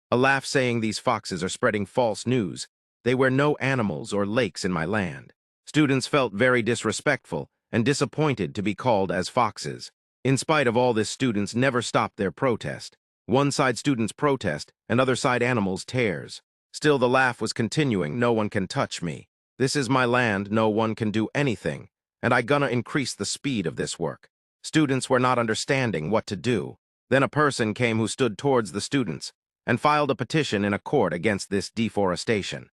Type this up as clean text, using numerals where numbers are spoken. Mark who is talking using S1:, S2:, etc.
S1: A laugh saying these foxes are spreading false news. They were no animals or lakes in my land. Students felt very disrespectful and disappointed to be called as foxes. In spite of all this, students never stopped their protest. One side students protest, and other side animals tears. Still the laugh was continuing. No one can touch me. This is my land, no one can do anything. And I gonna increase the speed of this work. Students were not understanding what to do. Then a person came who stood towards the students and filed a petition in a court against this deforestation.